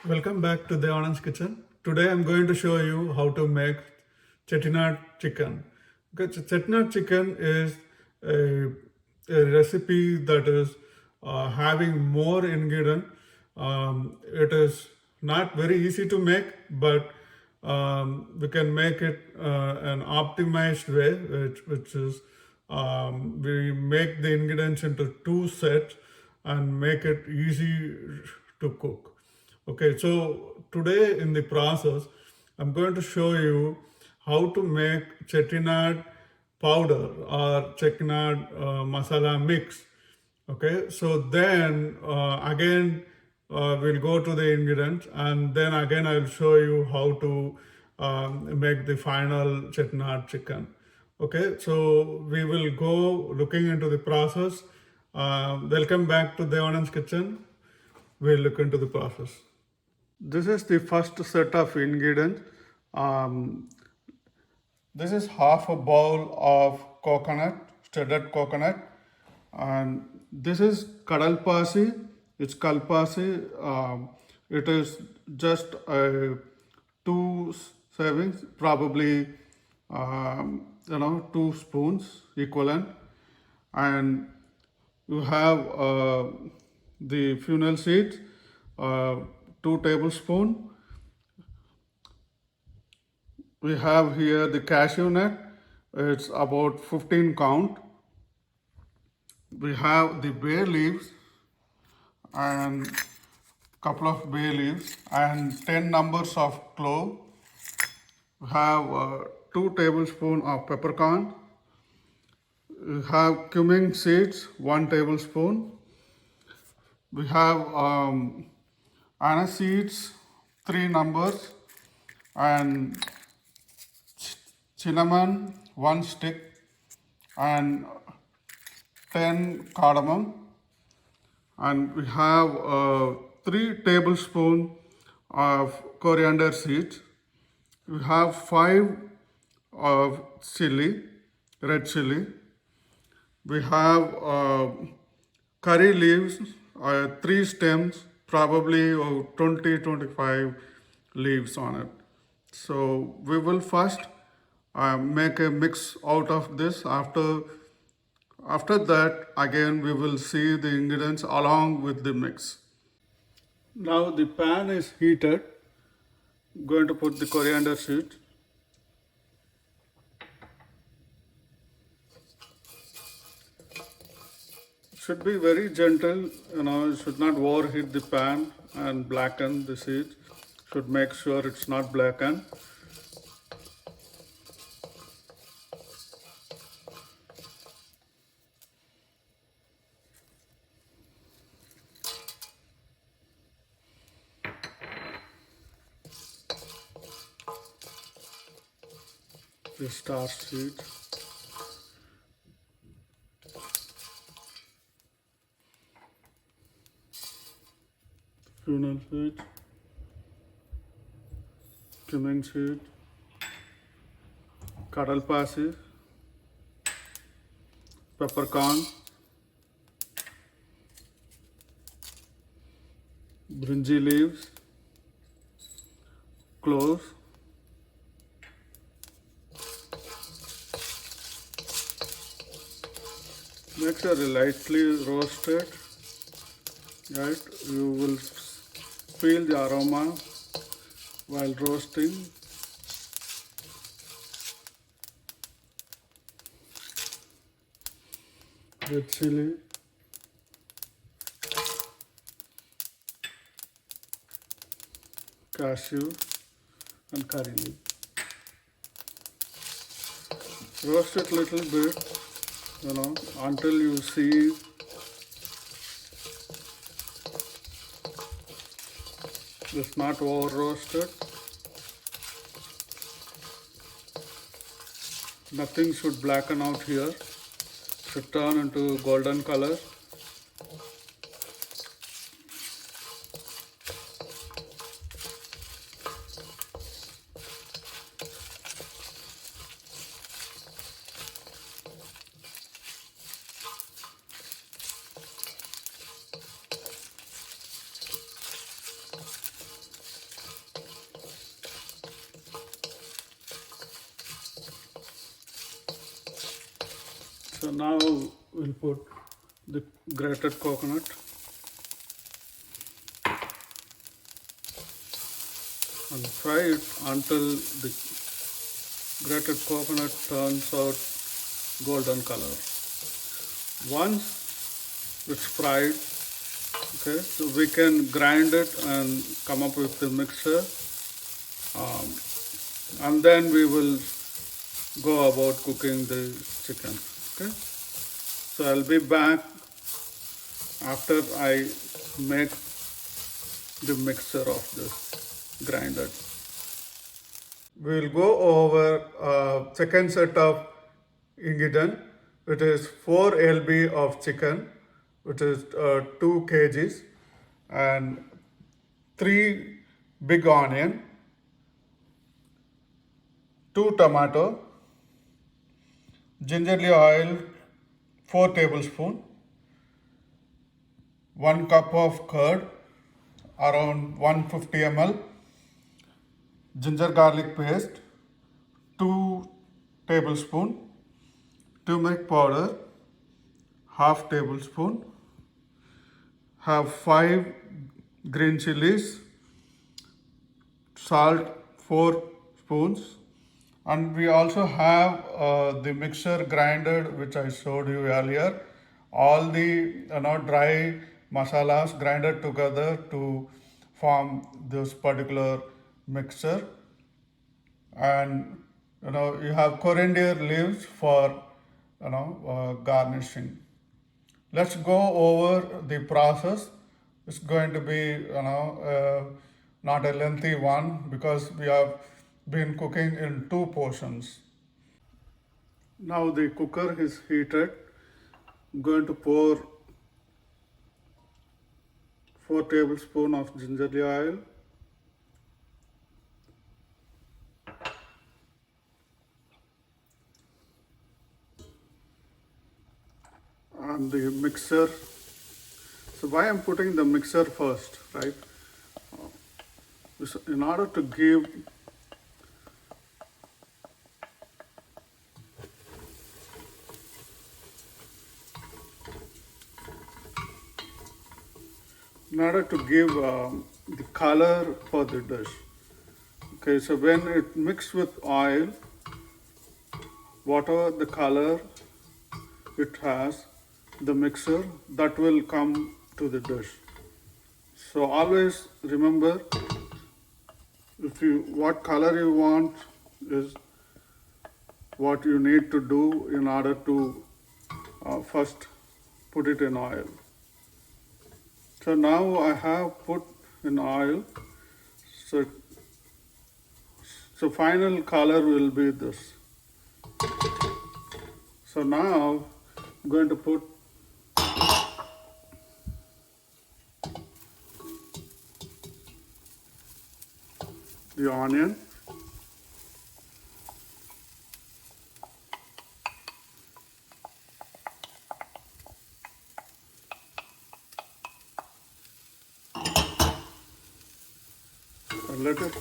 Welcome back to Devanand's Kitchen. Today I'm going to show you how to make chettinad chicken. Okay, chettinad chicken is a recipe that is having more ingredient. It is not very easy to make, but we can make it an optimized way, which is we make the ingredients into two sets and make it easy to cook. Okay, so today in the process, I'm going to show you how to make chettinad powder or chettinad masala mix. Okay, so then again we'll go to the ingredients and then again I'll show you how to make the final chettinad chicken. Okay, so we will go looking into the process. Welcome back to Devanand's Kitchen. We'll look into the process. This is the first set of ingredients. Um, this is half a bowl of coconut, shredded coconut, and this is kadalpasi. It's kalpasi. It is just two servings, probably 2 spoons equivalent, and you have the fennel seeds, 2 tablespoons. We have here the cashew nut, it's about 15 count. We have the bay leaves and couple of bay leaves and 10 numbers of clove. We have 2 tablespoons of peppercorn. We have cumin seeds, 1 tablespoon. We have anise seeds, 3 numbers, and cinnamon, 1 stick, and 10 cardamom. And we have 3 tablespoons of coriander seeds. We have 5 of chili, red chili. We have curry leaves, 3 stems, probably 20-25 leaves on it. So we will first make a mix out of this. After that, again we will see the ingredients along with the mix. Now the pan is heated. I'm going to put the coriander seed. Should be very gentle, you should not overheat the pan and blacken the seeds. Should make sure it's not blackened. The star seed. Fennel seed, cumin seed, kadalpasi, peppercorn, brinjal leaves, cloves, make sure lightly roasted, right? You will feel the aroma while roasting. Red chili, cashew, and curry leaf. Roast it little bit, until you see it's not over roasted. Nothing should blacken out here. Should turn into golden color. So now we'll put the grated coconut and fry it until the grated coconut turns out golden color. Once it's fried, okay, so we can grind it and come up with the mixture, and then we will go about cooking the chicken. Okay, so I'll be back after I make the mixture of this grinded. We'll go over second set of ingredient, which is 4 lb of chicken, which is 2 kgs, and 3 big onion, 2 tomato, gingerly oil 4 tablespoon, 1 cup of curd, around 150 ml, ginger garlic paste, 2 tablespoon, turmeric powder, half tablespoon, have 5 green chilies, salt 4 spoons, and we also have the mixture grinded which I showed you earlier. All the dry masalas grinded together to form this particular mixture, and you have coriander leaves for garnishing. Let's go over the process. It's going to be not a lengthy one because we have been cooking in 2 portions. Now the cooker is heated. I'm going to pour 4 tablespoons of gingerly oil, and the mixer. So why I'm putting the mixer first, right? In order to give the color for the dish. Okay, so when it mixed with oil, whatever the color it has, the mixer, that will come to the dish. So always remember, what color you want is what you need to do in order to first put it in oil. So now I have put in oil. So final color will be this. So now I'm going to put the onion, and let it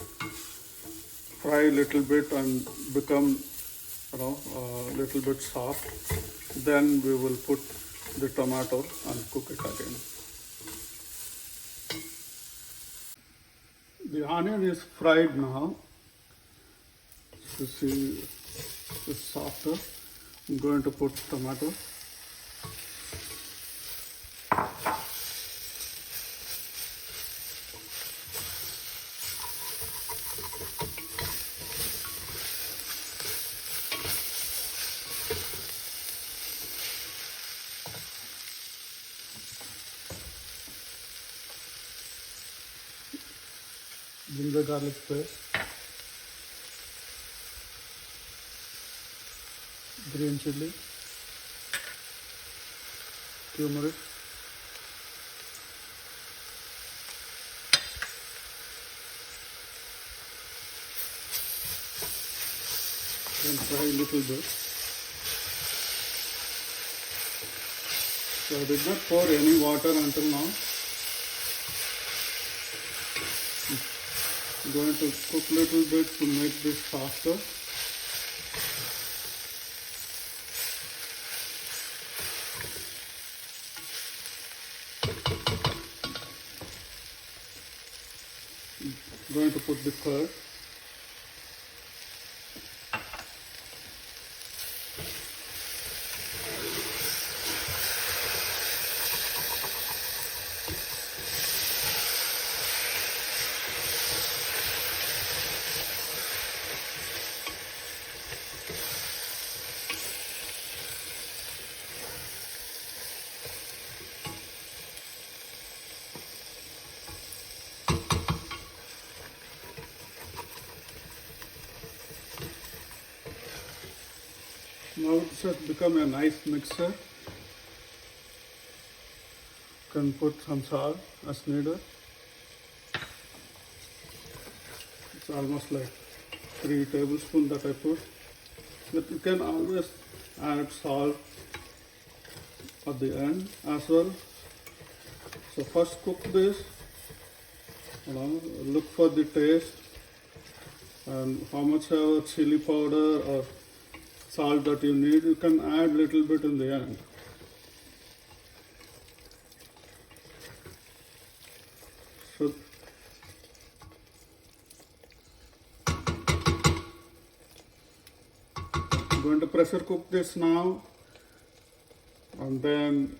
fry a little bit and become a little bit soft. Then we will put the tomato and cook it again. The onion is fried now. You see it's softer. I'm going to put tomato. Ginger garlic paste, green chili, turmeric, and fry a little bit. So I did not pour any water until now. I'm going to cook a little bit to make this softer. going to put the curd. Now it has become a nice mixture. You can put some salt as needed. It's almost like 3 tablespoons that I put. But you can always add salt at the end as well. So first cook this, look for the taste and how much ever chili powder or salt that you need, you can add little bit in the end. So I'm going to pressure cook this now, and then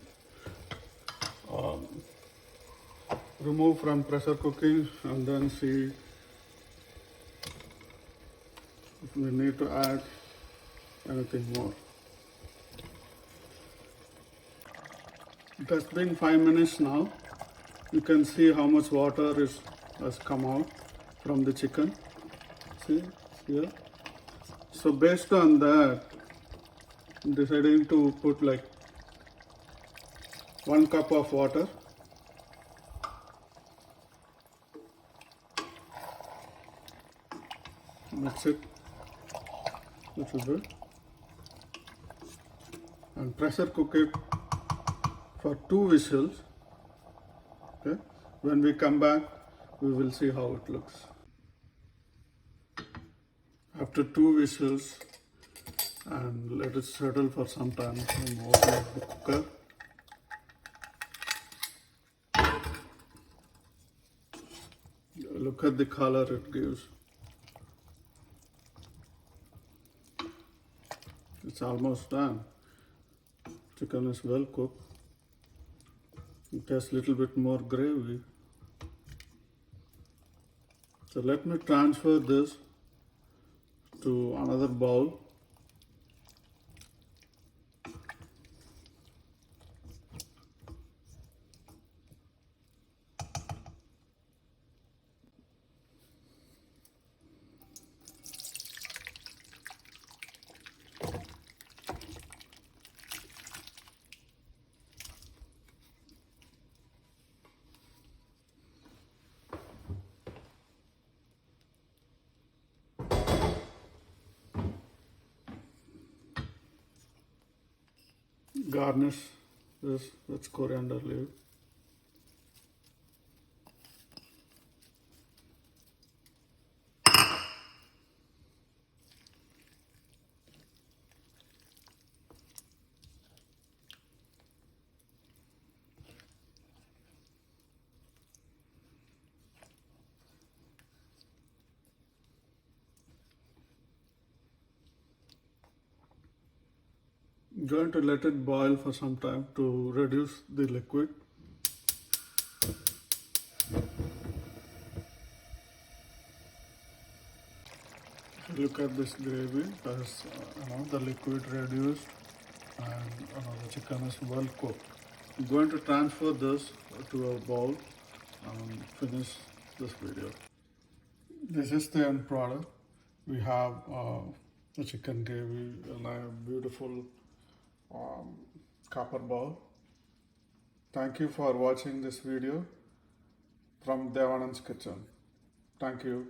remove from pressure cooking, and then see if we need to add anything more. It has been 5 minutes now. You can see how much water has come out from the chicken. See here. So based on that, I'm deciding to put like 1 cup of water. Mix it little bit and pressure cook it for 2 whistles. Okay. When we come back, we will see how it looks. After 2 whistles, and let it settle for some time, and open up the cooker. Look at the color it gives. It's almost done. Chicken is well cooked. It has a little bit more gravy. So let me transfer this to another bowl. Garnish this with coriander leaf. Going to let it boil for some time to reduce the liquid. Look at this gravy, as the liquid reduced, and the chicken is well cooked. I'm going to transfer this to a bowl and finish this video. This is the end product. We have the chicken gravy in a beautiful copper bowl. Thank you for watching this video from Devanand's Kitchen. Thank you.